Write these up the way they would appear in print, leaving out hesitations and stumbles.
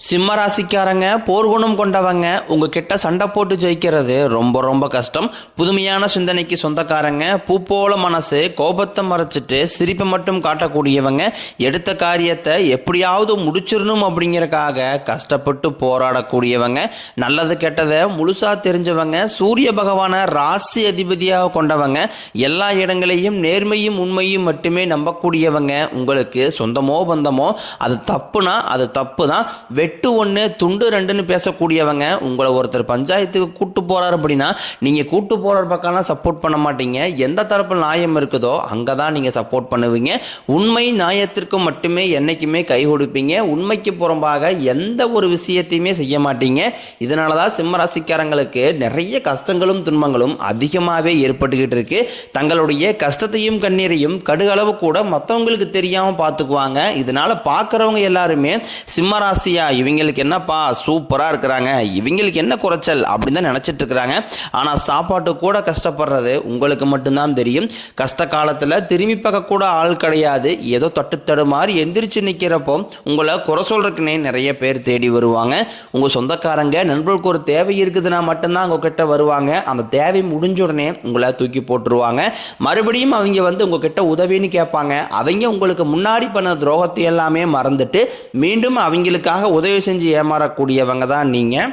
சிம்ம ராசிக்காரங்க போர்க்குணம் கொண்டவங்க உங்ககிட்ட சண்டை போட்டு ஜெயிக்கிறது ரொம்ப ரொம்ப கஷ்டம். புதுமையான சிந்தனைக்கு சொந்தக்காரங்க, பூ போல மனசு, கோபத்தை மறைச்சிட்டு சிரிப்பை மட்டும் காட்டக்கூடியவங்க, எடுத்த காரியத்தை எப்படியாவது முடிச்சிடணும் அப்படிங்கிறக்காக கஷ்டப்பட்டு போராடக்கூடியவங்க, நல்லது கெட்டதை முழுசா தெரிஞ்சவங்க, சூரிய பகவானை ராசி அதிபதியாக கொண்டவங்க, எல்லா இடங்களையும் நேர்மையும் உண்மையும் மட்டுமே நம்பக்கூடியவங்க. உங்களுக்கு சொந்தமோ பந்தமோ அது தப்புனா அது தப்பு தான். வெட்டு ஒன்று துண்டு ரெண்டுன்னு பேசக்கூடியவங்க. உங்களை ஒருத்தர் பஞ்சாயத்துக்கு கூட்டு போறாரு அப்படின்னா நீங்க கூட்டு போற பக்கம்லாம் சப்போர்ட் பண்ண மாட்டீங்க. எந்த தரப்பு நியாயம் இருக்குதோ அங்கதான் நீங்க சப்போர்ட் பண்ணுவீங்க. உண்மை நியாயத்திற்கு மட்டுமே என்னைக்குமே கை கொடுப்பீங்க. உண்மைக்கு புறம்பாக எந்த ஒரு விஷயத்தையுமே செய்ய மாட்டீங்க. இதனாலதான் சிம்ம ராசிக்காரங்களுக்கு நிறைய கஷ்டங்களும் துன்பங்களும் அதிகமாகவே ஏற்பட்டுக்கிட்டு இருக்கு. தங்களுடைய கஷ்டத்தையும் கண்ணீரையும் கடுகளவு கூட மற்றவங்களுக்கு தெரியாம பார்த்துக்குவாங்க. இதனால பார்க்குறவங்க எல்லாருமே சிம்ம ராசியா இவங்களுக்கு என்னப்பா சூப்பரா இருக்கிறாங்க, இவங்களுக்கு என்ன குறைச்சல் அப்படின்னு தான் நினைச்சிட்டு இருக்கிறாங்க. ஆனா சாப்பாட்டு கூட கஷ்டப்படுறது உங்களுக்கு மட்டும்தான் தெரியும். கஷ்ட காலத்துல திரும்பி பார்க்க கூட ஆள் கிடையாது. ஏதோ தட்டு மாதிரி எந்திரிச்சு நிக்கிறப்போ உங்களை குறை சொல்றதுக்குன்னே நிறைய பேர் தேடி வருவாங்க. உங்க சொந்தக்காரங்க நண்பர்களுக்கு ஒரு தேவை இருக்குதுன்னா மட்டும்தான் உங்ககிட்ட வருவாங்க. அந்த தேவை முடிஞ்ச உடனே உங்களை தூக்கி போட்டுருவாங்க. மறுபடியும் அவங்க வந்து உங்ககிட்ட உதவின்னு கேட்பாங்க. அவங்க உங்களுக்கு முன்னாடி பண்ண துரோகத்தை எல்லாமே மறந்துட்டு மீண்டும் அவங்களுக்காக உதவி செஞ்சு ஏமாறக்கூடியவங்க தான் நீங்க.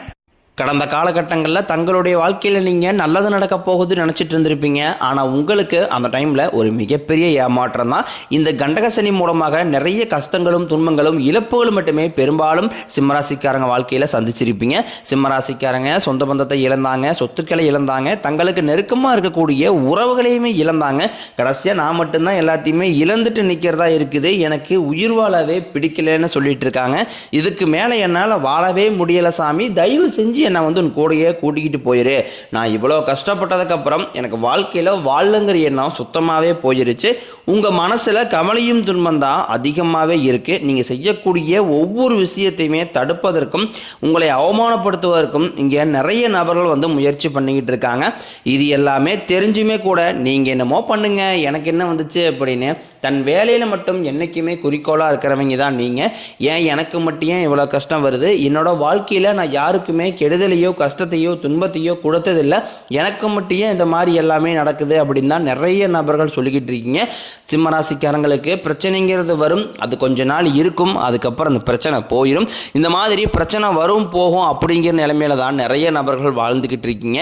கடந்த காலகட்டங்களில் தங்களுடைய வாழ்க்கையில் நீங்கள் நல்லது நடக்க போகுதுன்னு நினச்சிட்டு இருந்திருப்பீங்க. ஆனால் உங்களுக்கு அந்த டைமில் ஒரு மிகப்பெரிய ஏமாற்றம் தான். இந்த கண்டகசனி மூலமாக நிறைய கஷ்டங்களும் துன்பங்களும் இழப்புகளும் மட்டுமே பெரும்பாலும் சிம்மராசிக்காரங்க வாழ்க்கையில் சந்திச்சிருப்பீங்க. சிம்மராசிக்காரங்க சொந்த பந்தத்தை இழந்தாங்க, சொத்துக்களை இழந்தாங்க, தங்களுக்கு நெருக்கமாக இருக்கக்கூடிய உறவுகளையுமே இழந்தாங்க. கடைசியாக நான் மட்டும்தான் எல்லாத்தையுமே இழந்துட்டு நிற்கிறதா இருக்குது, எனக்கு உயிர் வாழவே பிடிக்கலன்னு சொல்லிட்டு இருக்காங்க. இதுக்கு மேலே என்னால் வாழவே முடியலை சாமி, தயவு செஞ்சு என்னை வந்து உன் கூடையே கூட்டிக்கிட்டு போயிரு. நான் இவ்வளோ கஷ்டப்பட்டதுக்கப்புறம் எனக்கு வாழ்க்கையில் வாழங்கிற எண்ணம் சுத்தமாகவே போயிருச்சு. உங்கள் மனசில் கவலையும் துன்பம் தான் அதிகமாகவே இருக்குது. நீங்கள் செய்யக்கூடிய ஒவ்வொரு விஷயத்தையுமே தடுப்பதற்கும் உங்களை அவமானப்படுத்துவதற்கும் இங்கே நிறைய நபர்கள் வந்து முயற்சி பண்ணிக்கிட்டு இருக்காங்க. இது எல்லாமே தெரிஞ்சுமே கூட நீங்கள் என்னமோ பண்ணுங்க எனக்கு என்ன வந்துச்சு அப்படின்னு தன் வேலையில் மட்டும் என்றைக்குமே குறிக்கோளாக இருக்கிறவங்க தான் நீங்கள். ஏன் எனக்கு மட்டும் ஏன் இவ்வளோ கஷ்டம் வருது, என்னோட வாழ்க்கையில் நான் யாருக்குமே கெடுதலையோ கஷ்டத்தையோ துன்பத்தையோ கொடுத்ததில்லை, எனக்கு மட்டும் ஏன் இந்த மாதிரி எல்லாமே நடக்குது அப்படின்னு தான் நிறைய நபர்கள் சொல்லிக்கிட்டு இருக்கீங்க. சிம்மராசிக்காரங்களுக்கு பிரச்சனைங்கிறது வரும், அது கொஞ்ச நாள் இருக்கும், அதுக்கப்புறம் அந்த பிரச்சனை போயிடும். இந்த மாதிரி பிரச்சனை வரும் போகும் அப்படிங்கிற நிலைமையில தான் நிறைய நபர்கள் வாழ்ந்துக்கிட்டு இருக்கீங்க.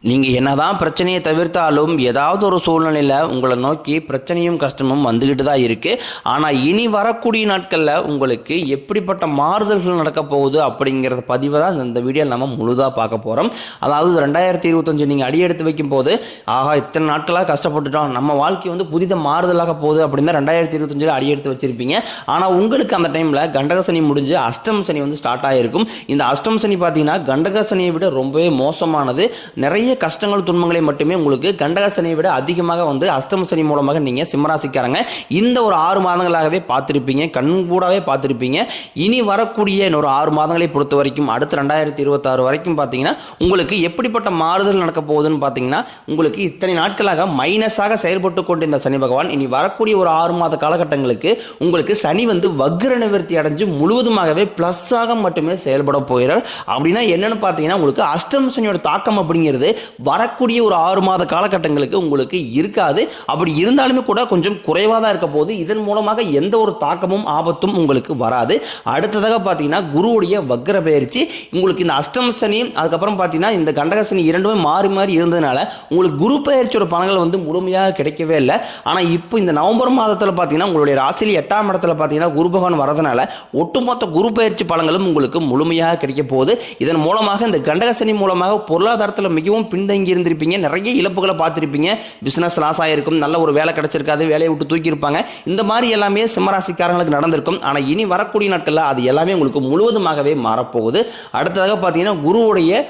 நீங்கள் என்னதான் பிரச்சனையை தவிர்த்தாலும் ஏதாவது ஒரு சூழ்நிலையில் உங்களை நோக்கி பிரச்சனையும் கஷ்டமும் வந்துக்கிட்டு தான் இருக்குது. ஆனால் இனி வரக்கூடிய நாட்களில் உங்களுக்கு எப்படிப்பட்ட மாறுதல்கள் நடக்க போகுது அப்படிங்கிறத பதிவை தான் இந்த வீடியோ நம்ம முழுதாக பார்க்க போகிறோம். அதாவது 2025 நீங்கள் அடி எடுத்து வைக்கும் போது ஆகா இத்தனை நாட்களாக கஷ்டப்பட்டுட்டோம், நம்ம வாழ்க்கை வந்து புதித மாறுதலாக போகுது அப்படின்னு தான் 2025 அடி எடுத்து வச்சிருப்பீங்க. ஆனால் உங்களுக்கு அந்த டைமில் கண்டகசனி முடிஞ்சு அஷ்டம சனி வந்து ஸ்டார்ட் ஆகிருக்கும். இந்த அஷ்டம சனி பார்த்தீங்கன்னா கண்டகசனியை விட ரொம்பவே மோசமானது. நிறைய கஷ்டங்கள் துன்பங்களை மட்டுமே உங்களுக்கு கண்டகசனியை விட அதிகமாக வந்து அஷ்டம சனி மூலமாக நீங்க சிம்மராசிக்காரங்க இந்த ஒரு 6 மாதங்களாகவே பார்த்திருப்பீங்க, கண் கூடவே பார்த்திருப்பீங்க. இனி வரக்கூடிய ஒரு 6 மாதங்களை பொறுத்த வரைக்கும் அடுத்த 2026 வரைக்கும் பார்த்தீங்கன்னா உங்களுக்கு எப்படிப்பட்ட மாறுதல் நடக்க போகுதுன்னு பார்த்தீங்கன்னா உங்களுக்கு இத்தனை நாட்களாக மைனஸாக செயல்பட்டு கொண்டு இந்த சனி பகவான் இனி வரக்கூடிய ஒரு 6 மாத காலகட்டங்களுக்கு உங்களுக்கு சனி வந்து வக்ர நிவர்த்தி அடைஞ்சு முழுவதுமாகவே பிளஸ்ஸாக மட்டுமே செயல்பட போகிறார். அப்படின்னா என்னன்னு பார்த்தீங்கன்னா உங்களுக்கு அஷ்டம சனியோட தாக்கம் அப்படிங்கிறது வரக்கூடிய ஒரு 6 மாத காலகட்டங்களுக்கு உங்களுக்கு இருக்காது. அப்படி இருந்தாலுமே கூட கொஞ்சம் குறைவாக தான் இருக்க போது. இதன் மூலமாக எந்த ஒரு தாக்கமும் ஆபத்தும் உங்களுக்கு வராது. அடுத்ததாக பார்த்தீங்கன்னா குருவுடைய வக்ர பயிற்சி உங்களுக்கு இந்த அஷ்டம சனி அதுக்கப்புறம் பார்த்தீங்கன்னா இந்த கண்டகசனி இரண்டுமே மாறி மாறி இருந்ததுனால உங்களுக்கு குரு பயிற்சியோட பலன்கள் வந்து முழுமையாக கிடைக்கவே இல்லை. ஆனால் இப்போ இந்த நவம்பர் மாதத்தில் பார்த்தீங்கன்னா உங்களுடைய ராசியில் 8ஆம் இடத்துல பார்த்தீங்கன்னா குரு பகவான் வரதுனால ஒட்டுமொத்த குரு பயிற்சி பலன்களும் உங்களுக்கு முழுமையாக கிடைக்க போகுது. இதன் மூலமாக இந்த கண்டகசனி மூலமாக பொருளாதாரத்தில் மிகவும் பின்தங்கி இருந்திருப்பீங்க, நிறைய இழப்புகளை பார்த்திருப்பீங்க, பிசினஸ் லாஸ் ஆயிருக்கும், நல்ல ஒரு வேலை கிடைச்சிருக்காது, வேலையை விட்டு தூக்கி இருப்பாங்க. இந்த மாதிரி எல்லாமே சிம்மராசிக்காரங்களுக்கு நடந்திருக்கும். ஆனால் இனி வரக்கூடிய நாட்களில் அது எல்லாமே உங்களுக்கு முழுவதுமாகவே மாறப்போகுது. அடுத்ததாக பார்த்தீங்கன்னா குருவுடைய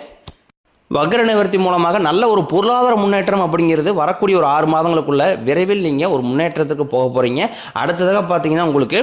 வக்ர நிவர்த்தி மூலமாக நல்ல ஒரு பொருளாதார முன்னேற்றம் அப்படிங்கிறது வரக்கூடிய ஒரு 6 மாதங்களுக்குள்ள விரைவில் நீங்கள் ஒரு முன்னேற்றத்துக்கு போக போறீங்க. அடுத்ததாக பார்த்தீங்கன்னா உங்களுக்கு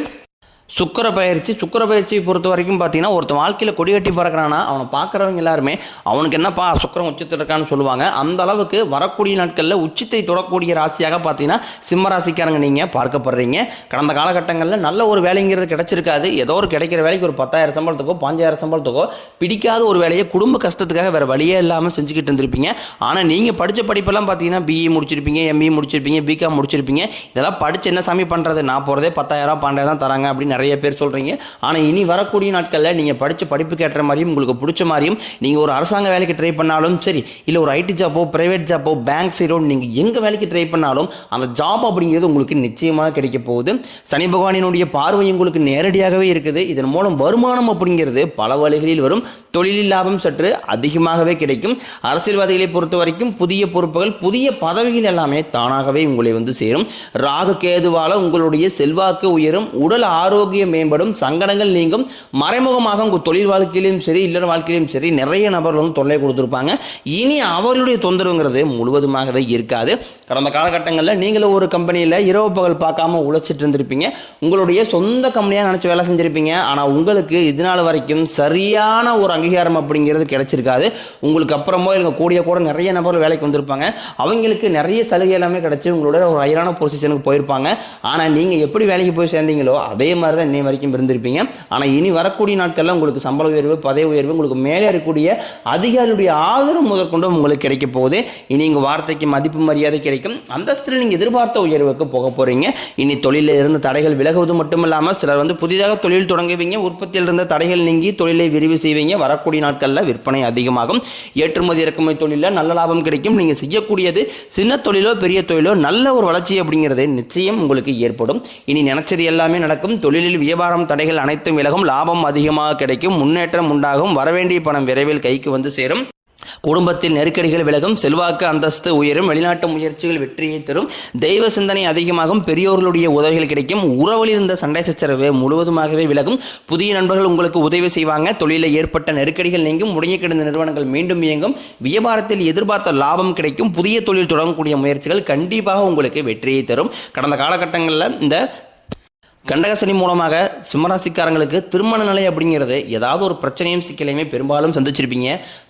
சுக்கிர பயிற்சியை பொறுத்த வரைக்கும் பார்த்தீங்கன்னா ஒருத்தன் வாழ்க்கையில் கொடி கட்டி பறக்கிறானா அவனை பார்க்குறவங்க எல்லாருமே அவனுக்கு என்னப்பா சுக்கிரன் உச்சத்தில் இருக்கான்னு சொல்லுவாங்க. அந்த அளவுக்கு வரக்கூடிய நாட்களில் உச்சத்தை தொடக்கூடிய ராசியாக பார்த்தீங்கன்னா சிம்ம ராசிக்காரங்க நீங்கள் பார்க்கப்படுறீங்க. கடந்த காலகட்டங்களில் நல்ல ஒரு வேலைங்கிறது கிடைச்சிருக்காது. ஏதோ ஒரு கிடைக்கிற வேலைக்கு ஒரு 10,000 சம்பளத்துக்கோ 5,000 சம்பளத்துக்கோ பிடிக்காத ஒரு வேலையை குடும்ப கஷ்டத்துக்காக வேறு வழியே இல்லாமல் செஞ்சுக்கிட்டு இருந்திருப்பீங்க. ஆனால் நீங்கள் படித்த படிப்பெல்லாம் பார்த்தீங்கன்னா பிஇ முடிச்சிருப்பீங்க, எம்இ முடிச்சிருப்பீங்க, பிகாம் முடிச்சிருப்பீங்க. இதெல்லாம் படித்து என்ன சாமி பண்ணுறது, நான் போகிறதே 10,000 12,000 தான் தராங்க அப்படின்னு நிறைய பேர் சொல்கிறீங்க. ஆனால் இனி வரக்கூடிய நாட்களில் நீங்கள் படித்த படிப்புக்கு ஏற்ற மாதிரியும் உங்களுக்கு பிடிச்ச மாதிரியும் நீங்கள் ஒரு அரசாங்க வேலைக்கு ட்ரை பண்ணாலும் சரி, இல்லை ஒரு ஐடி ஜாப்போ பிரைவேட் ஜாப்போ பேங்க் சைடோ நீங்கள் எங்கே வேலைக்கு ட்ரை பண்ணாலும் அந்த ஜாப் அப்படிங்கிறது உங்களுக்கு நிச்சயமாக கிடைக்க போகுது. சனி பகவானினுடைய பார்வை உங்களுக்கு நேரடியாகவே இருக்குது. இதன் மூலம் வருமானம் அப்படிங்கிறது பல வழிகளில் வரும். தொழிலில் லாபம் சற்று அதிகமாகவே கிடைக்கும். அரசியல்வாதிகளை பொறுத்த வரைக்கும் புதிய பொறுப்புகள் புதிய பதவிகள் எல்லாமே தானாகவே உங்களை வந்து சேரும். ராகு கேதுவால உங்களுடைய செல்வாக்கு உயரும், உடல் ஆரோக்கியம் மேம்படும், சங்கடங்கள் நீங்கும். மறைமுகமாக உங்கள் தொழில் வாழ்க்கையிலும் சரி இல்லற வாழ்க்கையிலும் சரி நிறைய நபர்கள் வந்து தொல்லை கொடுத்துருப்பாங்க. இனி அவர்களுடைய தொந்தரவுங்கிறது முழுவதுமாகவே இருக்காது. கடந்த காலகட்டங்களில் நீங்களும் ஒரு கம்பெனியில் இரவு பகல் பார்க்காம உழைச்சிட்டு இருந்திருப்பீங்க. உங்களுடைய சொந்த கம்பெனியாக நினச்சி வேலை செஞ்சுருப்பீங்க. ஆனால் உங்களுக்கு இதனால் வரைக்கும் சரியான ஒரு அங்கீகாரம் அப்படிங்கிறது கிடைச்சிருக்காது. உங்களுக்கு அப்புறமோ இல்லை கூட நிறைய நபர்கள் வேலைக்கு வந்திருப்பாங்க. அவங்களுக்கு நிறைய சலுகை எல்லாமே கிடைச்சி உங்களோட ஒரு ஹையரான பொசிஷனுக்கு போயிருப்பாங்க. ஆனால் நீங்கள் எப்படி வேலைக்கு போய் சேர்ந்தீங்களோ அதே மாதிரி தான் இன்னை வரைக்கும் இருந்திருப்பீங்க. ஆனால் இனி வரக்கூடிய நாட்களில் உங்களுக்கு சம்பள உயர்வு, பதவி உயர்வு, உங்களுக்கு மேலே இருக்கக்கூடிய அதிகாரியுடைய ஆதரவு முதற்கொண்டு உங்களுக்கு கிடைக்க போகுது. இனி உங்கள் வார்த்தைக்கு மதிப்பு மரியாதை கிடைக்கும். அந்தஸ்தில் நீங்கள் எதிர்பார்த்த உயர்வுக்கு போக போகிறீங்க. இனி தொழிலில் இருந்த தடைகள் விலகுவது மட்டும் இல்லாமல் சிலர் வந்து புதிதாக தொழில் தொடங்குவீங்க. உற்பத்தியில் இருந்த தடைகள் நீங்கி தொழிலை விரிவு செய்வீங்க. வரக்கூடிய நாட்களில் விற்பனை அதிகமாகும். ஏற்றுமதி இறக்குமதி தொழிலில் நல்ல லாபம் கிடைக்கும். நீங்கள் செய்யக்கூடியது சின்ன தொழிலோ பெரிய தொழிலோ நல்ல ஒரு வளர்ச்சி அப்படிங்கிறது நிச்சயம் உங்களுக்கு ஏற்படும். இனி நினைச்சது எல்லாமே நடக்கும். தொழிலில் வியாபாரம் தடைகள் அனைத்தும் விலகும். லாபம் அதிகமாக கிடைக்கும். முன்னேற்றம் உண்டாகும். வரவேண்டிய பணம் விரைவில் கைக்கு வந்து சேரும். குடும்பத்தில் நெருக்கடிகள் விலகும். செல்வாக்கு அந்தஸ்து உயரும். வெளிநாட்டு முயற்சிகள் வெற்றியை தரும். தெய்வ சிந்தனை அதிகமாகும். பெரியோர்களுடைய உதவிகள் கிடைக்கும். உறவில் இருந்த சண்டை சச்சரவு முழுவதுமாகவே விலகும். புதிய நண்பர்கள் உங்களுக்கு உதவி செய்வாங்க. தொழிலில் ஏற்பட்ட நெருக்கடிகள் நீங்கும். முடங்கி கிடந்த நிறுவனங்கள் மீண்டும் இயங்கும். வியாபாரத்தில் எதிர்பார்த்த லாபம் கிடைக்கும். புதிய தொழில் தொடங்கக்கூடிய முயற்சிகள் கண்டிப்பாக உங்களுக்கு வெற்றியை தரும். கடந்த காலகட்டங்களில் இந்த கண்டகசனி மூலமாக சிம்மராசிக்காரங்களுக்கு திருமண நிலை அப்படிங்கிறது ஏதாவது ஒரு பிரச்சனையும் சிக்கலையுமே பெரும்பாலும் சந்திச்சிருப்பீங்க.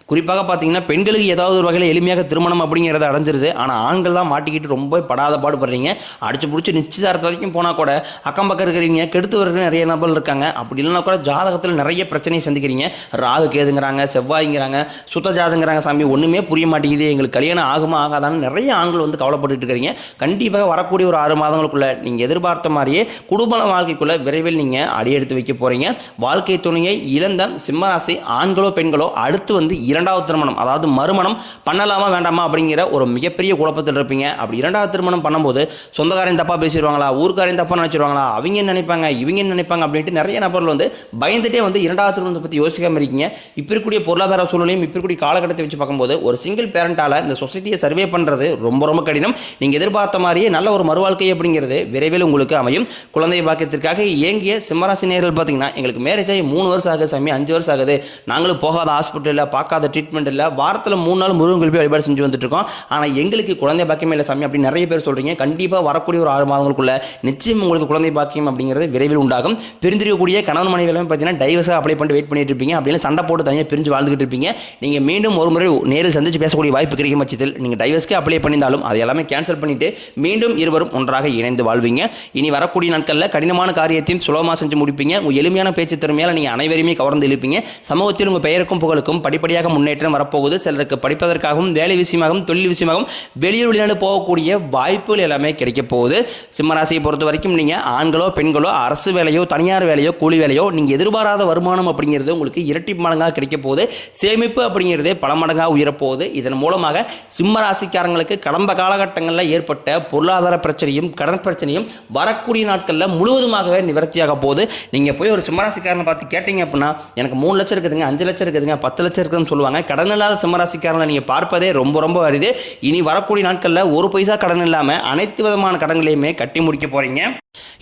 குறிப்பாக பார்த்தீங்கன்னா பெண்களுக்கு ஏதாவது ஒரு வகையில் எளிமையாக திருமணம் அப்படிங்கிறத அடைஞ்சிருது. ஆனால் ஆண்கள் தான் மாட்டிக்கிட்டு ரொம்ப படாத பாடுபடுறீங்க. அடிச்சு பிடிச்சி நிச்சயதார்த்த வரைக்கும் போனால் கூட அக்கம் பக்கம் இருக்கிறீங்க, கெடுத்து வர்ற நிறைய நபர்கள் இருக்காங்க. அப்படி இல்லைன்னா கூட ஜாதகத்தில் நிறைய பிரச்சனையை சந்திக்கிறீங்க. ராகு கேதுங்கிறாங்க, செவ்வாய்ங்கிறாங்க, சுத்த ஜாதங்கிறாங்க. சாமி ஒன்றுமே புரிய மாட்டேங்குது, எங்களுக்கு கல்யாணம் ஆகுமா ஆகாதான்னு நிறைய ஆண்கள் வந்து கவலைப்பட்டு இருக்கிறீங்க. கண்டிப்பாக வரக்கூடிய ஒரு 6 மாதங்களுக்குள்ள நீங்கள் எதிர்பார்த்த மாதிரியே குடும்ப வாழ்க்கைக்குள்ள விரைவில் நீங்கள் அடியெடுத்து வைக்க போறீங்க. வாழ்க்கை துணையை இழந்த சிம்மராசி ஆண்களோ பெண்களோ அடுத்து வந்து 2வது திருமணம், அதாவது மறுமணம் பண்ணலாமா வேண்டாமா அப்படிங்கிற ஒரு மிகப்பெரிய குழப்பத்தில் இருப்பீங்க. அப்படி 2வது திருமணம் பண்ணும்போது சொந்தக்காரையும் தப்பா பேசிடுவாங்களா, ஊர்க்காரையும் தப்பா நினைச்சிருவாங்களா, அவங்க என்ன நினைப்பாங்க இவங்க என்ன நினைப்பாங்க அப்படின்ட்டு நிறைய நபர்கள் வந்து பயந்துட்டே வந்து 2வது திருமணத்தை பற்றி யோசிக்காம இருக்கீங்க. இப்போ இருக்கக்கூடிய பொருளாதார சூழ்நிலையும் இப்போ இருக்கக்கூடிய காலகட்டத்தை வச்சு பார்க்கும்போது ஒரு சிங்கிள் பேரண்டால இந்த சொசைட்டியை சர்வே பண்றது ரொம்ப ரொம்ப கடினம். நீங்க எதிர்பார்த்த மாதிரியே நல்ல ஒரு மறுவாழ்க்கை அப்படிங்கிறது விரைவில் உங்களுக்கு அமையும். குழந்தை பாக்கியத்திற்காக இயங்கிய சிம்மராசி நேயர்கள் பார்த்தீங்கன்னா எங்களுக்கு மேரேஜ் ஆகி 3 வருஷம் ஆகுது சாமி, 5 வருஷம் ஆகுது, நாங்களும் போகாத ஹாஸ்பிட்டலில் பார்க்காத ட்ரீட்மெண்ட் இல்லை, வாரத்தில் 3 நாள் முருகன் கோயில் போய் வழிபாடு செஞ்சு வந்துட்டு இருக்கோம், ஆனால் எங்களுக்கு குழந்தை பாக்கியமே இல்லை சாமி அப்படின்னு நிறைய பேர் சொல்றீங்க. கண்டிப்பாக வரக்கூடிய ஒரு 6 மாதங்களுக்குள்ள நிச்சயம் உங்களுக்கு குழந்தை பாக்கியம் அப்படிங்கிறது விரைவில் உண்டாகும். பிரிந்திருக்கக்கூடிய கணவன் மனைவி எல்லாமே பார்த்தீங்கன்னா டைவர்ஸாக அப்ளை பண்ணி வெயிட் பண்ணிட்டு இருப்பீங்க. அப்படின்னு சண்டை போட்டு தனியாக பிரிஞ்சு வாழ்ந்துகிட்டு இருப்பீங்க. நீங்கள் மீண்டும் ஒரு முறை நேரில் சந்திச்சு பேசக்கூடிய வாய்ப்பு கிடைக்கும் பட்சத்தில் நீங்கள் டைவர்ஸ்க்கு அப்ளை பண்ணியிருந்தாலும் அதை எல்லாமே கேன்சல் பண்ணிட்டு மீண்டும் இருவரும் ஒன்றாக இணைந்து வாழ்வீங்க. இனி வரக்கூடிய நாட்களில் கடினமான காரியத்தையும் சுலபமாக செஞ்சு முடிப்பீங்க. உங்கள் எளிமையான பேச்சு திறமையால் நீங்கள் அனைவரையுமே கவர்ந்து இழுப்பீங்க. சமூகத்தில் உங்கள் பெயருக்கும் புகழுக்கும் படிப்படியாக முன்னேற்றம் வரப்போகுது. சிலருக்கு படிப்பதற்காகவும் வேலை விஷயமாகவும் தொழில் விஷயமாகவும் வெளியூர் வெளிநாடு போகக்கூடிய வாய்ப்புகள் எல்லாமே கிடைக்க போகுது. சிம்மராசியை பொறுத்த வரைக்கும் நீங்கள் ஆண்களோ பெண்களோ அரசு வேலையோ தனியார் வேலையோ கூலி வேலையோ நீங்கள் எதிர்பாராத வருமானம் அப்படிங்கிறது உங்களுக்கு இரட்டி மடங்காக கிடைக்க போகுது. சேமிப்பு அப்படிங்கிறது பல மடங்காக உயரப்போகுது. இதன் மூலமாக சிம்மராசிக்காரங்களுக்கு கடந்த காலகட்டங்களில் ஏற்பட்ட பொருளாதார பிரச்சனையும் கடன் பிரச்சனையும் வரக்கூடிய நாட்களில் முழுவதுமாகவே நிவர்த்தியாக போகுது. நீங்கள் போய் ஒரு சிம்மராசிக்காரனை பார்த்து கேட்டீங்க அப்படின்னா எனக்கு 3 லட்சம் இருக்குதுங்க, 5 லட்சம் இருக்குதுங்க, 10 லட்சம் இருக்குதுன்னு சொல்லுவாங்க. கடன் இல்லாத சிம்மராசிக்காரனை நீங்கள் பார்ப்பதே ரொம்ப ரொம்ப அரிது. இனி வரக்கூடிய நாட்களில் 1 பைசா கடன் இல்லாமல் அனைத்து விதமான கடன்களையுமே கட்டி முடிக்க போறீங்க.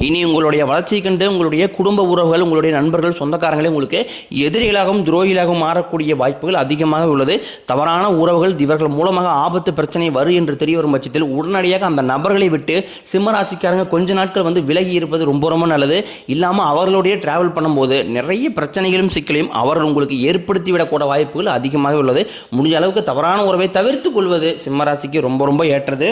இனி உங்களுடைய வளர்ச்சியை கண்டு உங்களுடைய குடும்ப உறவுகள், உங்களுடைய நண்பர்கள், சொந்தக்காரங்களே உங்களுக்கு எதிரிகளாகவும் துரோகிகளாகவும் மாறக்கூடிய வாய்ப்புகள் அதிகமாக உள்ளது. தவறான உறவுகள் இவர்கள் மூலமாக ஆபத்து பிரச்சனை வரும் என்று தெரிய வரும் பட்சத்தில் உடனடியாக அந்த நபர்களை விட்டு சிம்மராசிக்காரங்க கொஞ்ச நாட்கள் விலகி இருப்பது ரொம்ப ரொம்ப நல்லது. இல்லாமல் அவர்களுடைய டிராவல் பண்ணும்போது நிறைய பிரச்சனைகளும் சிக்கலையும் அவர்கள் உங்களுக்கு ஏற்படுத்திவிடக்கூட வாய்ப்புகள் அதிகமாக உள்ளது. முடிஞ்ச அளவுக்கு தவறான உறவை தவிர்த்து கொள்வது சிம்மராசிக்கு ரொம்ப ரொம்ப ஏற்றது.